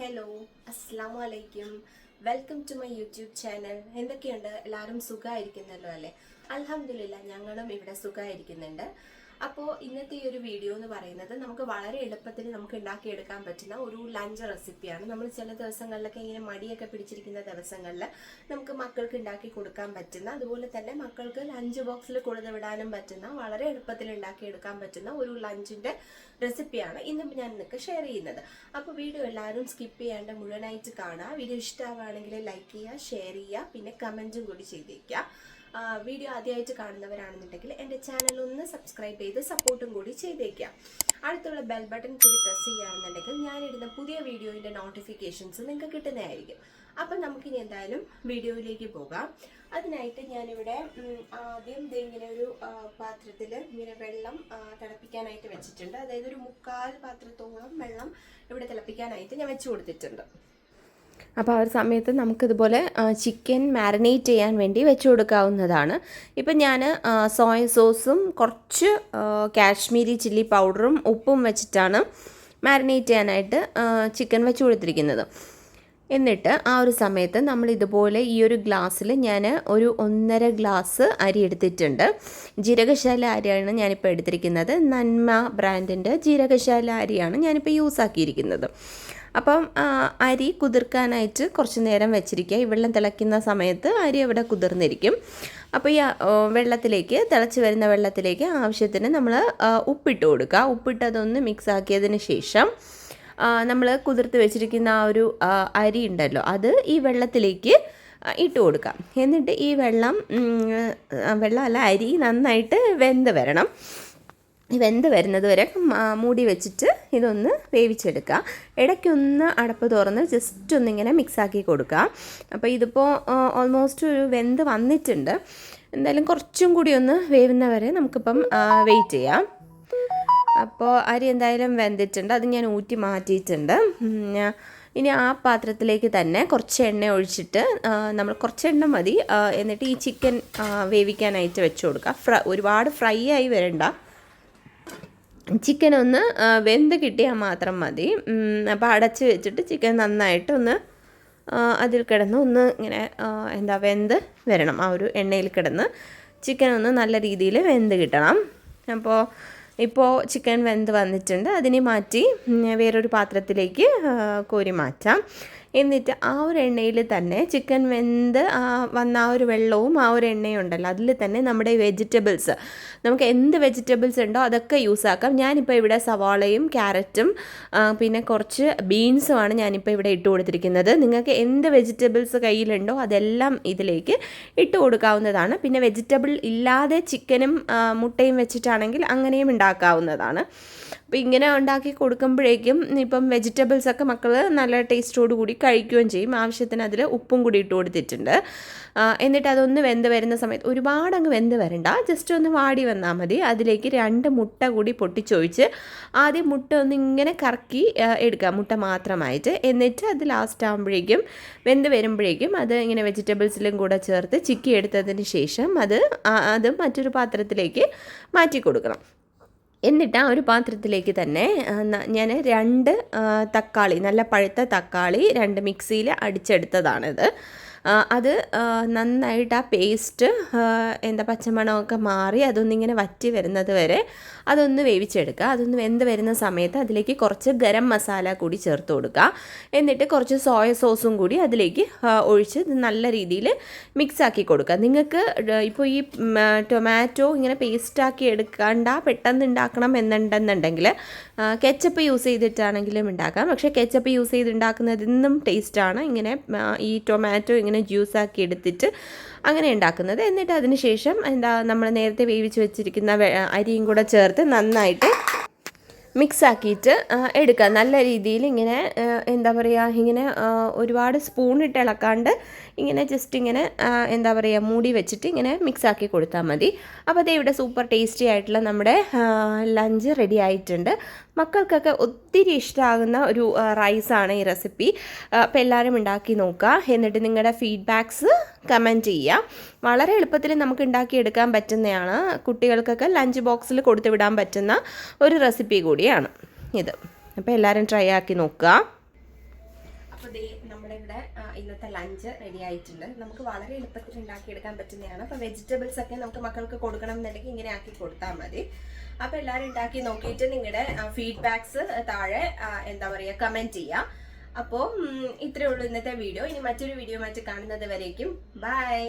Hello, അസ്സാം വലൈക്കും. Welcome to my YouTube channel. എന്തൊക്കെയുണ്ട്? എല്ലാവരും സുഖമായിരിക്കുന്നല്ലോ അല്ലേ? അൽഹംദുലില്ലാ, ഞങ്ങളും ഇവിടെ സുഖമായിരിക്കുന്നുണ്ട്. അപ്പോൾ ഇന്നത്തെ ഈ ഒരു വീഡിയോ എന്ന് പറയുന്നത് നമുക്ക് വളരെ എളുപ്പത്തിൽ നമുക്ക് ഉണ്ടാക്കിയെടുക്കാൻ പറ്റുന്ന ഒരു ലഞ്ച് റെസിപ്പിയാണ്. നമ്മൾ ചില ദിവസങ്ങളിലൊക്കെ ഇങ്ങനെ മടിയൊക്കെ പിടിച്ചിരിക്കുന്ന ദിവസങ്ങളിൽ നമുക്ക് മക്കൾക്ക് ഉണ്ടാക്കി കൊടുക്കാൻ പറ്റുന്ന, അതുപോലെ തന്നെ മക്കൾക്ക് ലഞ്ച് ബോക്സിൽ കൊടുത്തു വിടാനും പറ്റുന്ന, വളരെ എളുപ്പത്തിൽ ഉണ്ടാക്കിയെടുക്കാൻ പറ്റുന്ന ഒരു ലഞ്ചിൻ്റെ റെസിപ്പിയാണ് ഇന്ന് ഞാൻ നിങ്ങൾക്ക് ഷെയർ ചെയ്യുന്നത്. അപ്പോൾ വീഡിയോ എല്ലാവരും സ്കിപ്പ് ചെയ്യാണ്ട് മുഴുവനായിട്ട് കാണുക. വീഡിയോ ഇഷ്ടമാവുകയാണെങ്കിൽ ലൈക്ക് ചെയ്യുക, ഷെയർ ചെയ്യുക, പിന്നെ കമൻറ്റും കൂടി ചെയ്തേക്കുക. വീഡിയോ ആദ്യമായിട്ട് കാണുന്നവരാണെന്നുണ്ടെങ്കിൽ എൻ്റെ ചാനൽ ഒന്ന് സബ്സ്ക്രൈബ് ചെയ്ത് സപ്പോർട്ടും കൂടി ചെയ്തേക്കാം. അടുത്തുള്ള ബെൽ ബട്ടൺ കൂടി പ്രസ് ചെയ്യുകയാണെന്നുണ്ടെങ്കിൽ ഞാനിടുന്ന പുതിയ വീഡിയോയുടെ നോട്ടിഫിക്കേഷൻസ് നിങ്ങൾക്ക് കിട്ടുന്നതായിരിക്കും. അപ്പം നമുക്കിനി എന്തായാലും വീഡിയോയിലേക്ക് പോകാം. അതിനായിട്ട് ഞാനിവിടെ ആദ്യം ഇങ്ങനെ ഒരു പാത്രത്തിൽ ഇങ്ങനെ വെള്ളം തിളപ്പിക്കാനായിട്ട് വെച്ചിട്ടുണ്ട്. അതായത് ഒരു 3/4 പാത്രത്തോളം വെള്ളം ഇവിടെ തിളപ്പിക്കാനായിട്ട് ഞാൻ വെച്ച് കൊടുത്തിട്ടുണ്ട്. അപ്പോൾ ആ ഒരു സമയത്ത് നമുക്കിതുപോലെ ചിക്കൻ മാരിനേറ്റ് ചെയ്യാൻ വേണ്ടി വെച്ച് കൊടുക്കാവുന്നതാണ്. ഇപ്പം ഞാൻ സോയ സോസും കുറച്ച് കാശ്മീരി ചില്ലി പൗഡറും ഉപ്പും വെച്ചിട്ടാണ് മാരിനേറ്റ് ചെയ്യാനായിട്ട് ചിക്കൻ വെച്ച് കൊടുത്തിരിക്കുന്നത്. എന്നിട്ട് ആ ഒരു സമയത്ത് നമ്മൾ ഇതുപോലെ ഈ ഒരു ഗ്ലാസ്സിൽ ഞാൻ ഒരു 1.5 ഗ്ലാസ് അരി എടുത്തിട്ടുണ്ട്. ജീരകശാല അരിയാണ് ഞാനിപ്പോൾ എടുത്തിരിക്കുന്നത്. നന്മ ബ്രാൻഡിൻ്റെ ജീരകശാല അരിയാണ് ഞാനിപ്പോൾ യൂസ് ആക്കിയിരിക്കുന്നത്. അപ്പം അരി കുതിർക്കാനായിട്ട് കുറച്ച് നേരം വെച്ചിരിക്കുക. ഈ വെള്ളം തിളയ്ക്കുന്ന സമയത്ത് അരി അവിടെ കുതിർന്നിരിക്കും. അപ്പോൾ ഈ വെള്ളത്തിലേക്ക്, തിളച്ച് വരുന്ന വെള്ളത്തിലേക്ക് ആവശ്യത്തിന് നമ്മൾ ഉപ്പിട്ട് കൊടുക്കുക. ഉപ്പിട്ട് അതൊന്ന് മിക്സ് ആക്കിയതിന് ശേഷം നമ്മൾ കുതിർത്ത് വെച്ചിരിക്കുന്ന ആ ഒരു അരി ഉണ്ടല്ലോ, അത് ഈ വെള്ളത്തിലേക്ക് ഇട്ട് കൊടുക്കാം. എന്നിട്ട് ഈ അരി നന്നായിട്ട് വെന്ത് വരണം. വെന്ത് വരുന്നത് വരെ മൂടി വെച്ചിട്ട് ഇതൊന്ന് വേവിച്ചെടുക്കുക. ഇടയ്ക്കൊന്ന് അടപ്പ് തുറന്ന് ജസ്റ്റ് ഒന്നിങ്ങനെ മിക്സാക്കി കൊടുക്കുക. അപ്പോൾ ഇതിപ്പോൾ ഓൾമോസ്റ്റ് ഒരു വെന്ത് വന്നിട്ടുണ്ട്. എന്തായാലും കുറച്ചും കൂടി ഒന്ന് വേവുന്നവരെ നമുക്കിപ്പം വെയിറ്റ് ചെയ്യാം. അപ്പോൾ അരി എന്തായാലും വെന്തിട്ടുണ്ട്. അത് ഞാൻ ഊറ്റി മാറ്റിയിട്ടുണ്ട്. ഇനി ആ പാത്രത്തിലേക്ക് തന്നെ കുറച്ച് എണ്ണ ഒഴിച്ചിട്ട് നമ്മൾ കുറച്ച് എണ്ണ മതി. എന്നിട്ട് ഈ ചിക്കൻ വേവിക്കാനായിട്ട് വെച്ച് കൊടുക്കുക. ഒരുപാട് ഫ്രൈ ആയി വരണ്ട, ചിക്കൻ ഒന്ന് വെന്ത് കിട്ടിയാൽ മാത്രം മതി. അപ്പോൾ അടച്ച് വെച്ചിട്ട് ചിക്കൻ നന്നായിട്ട് ഒന്ന് അതിൽ കിടന്ന് ഒന്ന് ഇങ്ങനെ വെന്ത് വരണം. ആ ഒരു എണ്ണയിൽ കിടന്ന് ചിക്കൻ ഒന്ന് നല്ല രീതിയിൽ വെന്ത് കിട്ടണം. ഇപ്പോൾ ചിക്കൻ വെന്ത് വന്നിട്ടുണ്ട്. അതിനെ മാറ്റി വേറൊരു പാത്രത്തിലേക്ക് കോരി മാറ്റാം. എന്നിട്ട് ആ ഒരു എണ്ണയിൽ തന്നെ ചിക്കൻ വെന്ത് വന്ന ആ ഒരു വെള്ളവും ആ ഒരു എണ്ണയും ഉണ്ടല്ലോ, അതിൽ തന്നെ നമ്മുടെ വെജിറ്റബിൾസ്, നമുക്ക് എന്ത് വെജിറ്റബിൾസ് ഉണ്ടോ അതൊക്കെ യൂസ് ആക്കാം. ഞാനിപ്പോൾ ഇവിടെ സവാളയും ക്യാരറ്റും പിന്നെ കുറച്ച് ബീൻസുമാണ് ഞാനിപ്പോൾ ഇവിടെ ഇട്ട് കൊടുത്തിരിക്കുന്നത്. നിങ്ങൾക്ക് എന്ത് വെജിറ്റബിൾസ് കയ്യിലുണ്ടോ അതെല്ലാം ഇതിലേക്ക് ഇട്ട് കൊടുക്കാവുന്നതാണ്. പിന്നെ വെജിറ്റബിൾ ഇല്ലാതെ ചിക്കനും മുട്ടയും വെച്ചിട്ടാണെങ്കിൽ അങ്ങനെയും ഉണ്ടാക്കാവുന്നതാണ്. അപ്പോൾ ഇങ്ങനെ ഉണ്ടാക്കി കൊടുക്കുമ്പോഴേക്കും ഇപ്പം വെജിറ്റബിൾസൊക്കെ മക്കൾ നല്ല ടേസ്റ്റോട് കൂടി കഴിക്കുകയും ചെയ്യും. ആവശ്യത്തിന് അതിൽ ഉപ്പും കൂടി ഇട്ട് കൊടുത്തിട്ടുണ്ട്. എന്നിട്ട് അതൊന്ന് വെന്ത് വരുന്ന സമയത്ത് ഒരുപാട് അങ്ങ് വെന്ത് വരണ്ട, ജസ്റ്റ് ഒന്ന് വാടി വന്നാൽ മതി. അതിലേക്ക് 2 മുട്ട കൂടി പൊട്ടിച്ചൊഴിച്ച് ആദ്യം മുട്ട ഒന്ന് ഇങ്ങനെ കറക്കി എടുക്കുക, മുട്ട മാത്രമായിട്ട്. എന്നിട്ട് അത് ലാസ്റ്റ് ആകുമ്പോഴേക്കും വെന്ത് വരുമ്പോഴേക്കും അത് ഇങ്ങനെ വെജിറ്റബിൾസിലും കൂടെ ചേർത്ത് ചിക്കി എടുത്തതിന് ശേഷം അത് മറ്റൊരു പാത്രത്തിലേക്ക് മാറ്റി കൊടുക്കണം. എന്നിട്ട് ആ ഒരു പാത്രത്തിലേക്ക് തന്നെ ഞാൻ 2 തക്കാളി, നല്ല പഴുത്ത തക്കാളി 2 മിക്സിയിൽ അടിച്ചെടുത്തതാണിത്. അത് നന്നായിട്ട് ആ പേസ്റ്റ് പച്ചമണമൊക്കെ മാറി അതൊന്നിങ്ങനെ വറ്റി വരുന്നത് വരെ അതൊന്ന് വേവിച്ചെടുക്കുക. അതൊന്ന് വെന്ത് വരുന്ന സമയത്ത് അതിലേക്ക് കുറച്ച് ഗരം മസാല കൂടി ചേർത്ത് കൊടുക്കുക. എന്നിട്ട് കുറച്ച് സോയ സോസും കൂടി അതിലേക്ക് ഒഴിച്ച് നല്ല രീതിയിൽ മിക്സാക്കി കൊടുക്കുക. നിങ്ങൾക്ക് ഇപ്പോൾ ഈ ടൊമാറ്റോ ഇങ്ങനെ പേസ്റ്റാക്കി എടുക്കണ്ട, പെട്ടെന്ന് ഉണ്ടാക്കണം എന്നുണ്ടെന്നുണ്ടെങ്കിൽ കെച്ചപ്പ് യൂസ് ചെയ്തിട്ടാണെങ്കിലും ഉണ്ടാക്കാം. പക്ഷേ കെച്ചപ്പ് യൂസ് ചെയ്ത് ഉണ്ടാക്കുന്നതിനും ടേസ്റ്റാണ് ഇങ്ങനെ ഈ ടൊമാറ്റോ ഇങ്ങനെ ജ്യൂസാക്കി എടുത്തിട്ട് അങ്ങനെ ഉണ്ടാക്കുന്നത്. എന്നിട്ട് അതിന് ശേഷം നമ്മൾ നേരത്തെ വേവിച്ച് വെച്ചിരിക്കുന്ന അരിയും കൂടെ ചേർത്ത് നന്നായിട്ട് മിക്സ് ആക്കിയിട്ട് എടുക്കുക. നല്ല രീതിയിൽ ഇങ്ങനെ ഇങ്ങനെ ഒരുപാട് സ്പൂണിട്ട് ഇളക്കാണ്ട് ഇങ്ങനെ ജസ്റ്റ് ഇങ്ങനെ മൂടി വെച്ചിട്ട് ഇങ്ങനെ മിക്സ് ആക്കി കൊടുത്താൽ മതി. അപ്പോൾ അതേ ഇവിടെ സൂപ്പർ ടേസ്റ്റി ആയിട്ടുള്ള നമ്മുടെ ലഞ്ച് റെഡി ആയിട്ടുണ്ട്. മക്കൾക്കൊക്കെ ഒത്തിരി ഇഷ്ടമാകുന്ന ഒരു റൈസാണ് ഈ റെസിപ്പി. അപ്പോൾ എല്ലാവരും ഉണ്ടാക്കി നോക്കുക. എന്നിട്ട് നിങ്ങളുടെ ഫീഡ്ബാക്ക്സ് കമൻറ്റ് ചെയ്യുക. വളരെ എളുപ്പത്തിൽ നമുക്ക് ഉണ്ടാക്കിയെടുക്കാൻ പറ്റുന്നതാണ്. കുട്ടികൾക്കൊക്കെ ലഞ്ച് ബോക്സിൽ കൊടുത്തു വിടാൻ പറ്റുന്ന ഒരു റെസിപ്പി കൂടിയാണ് ഇത്. അപ്പോൾ എല്ലാവരും ട്രൈ ആക്കി നോക്കുക. ദേ നമ്മുടെ ഇവിടെ ഇന്നത്തെ ലഞ്ച് റെഡി ആയിട്ടുണ്ട്. നമുക്ക് വളരെ എളുപ്പത്തിൽ ഉണ്ടാക്കിയെടുക്കാൻ പറ്റുന്നതാണ്. അപ്പോൾ വെജിറ്റബിൾസ് ഒക്കെ നമുക്ക് മക്കൾക്ക് കൊടുക്കണം എന്നുണ്ടെങ്കിൽ ഇങ്ങനെ ആക്കി കൊടുത്താൽ മതി. അപ്പോൾ എല്ലാവരും ഉണ്ടാക്കി നോക്കിയിട്ട് നിങ്ങളുടെ ഫീഡ്ബാക്സ് താഴെ എന്താ പറയുക കമൻറ്റ് ചെയ്യുക. അപ്പോൾ ഇത്രയേ ഉള്ളൂ ഇന്നത്തെ വീഡിയോ. ഇനി മറ്റൊരു വീഡിയോ കാണുന്നത് വരേക്കും ബൈ.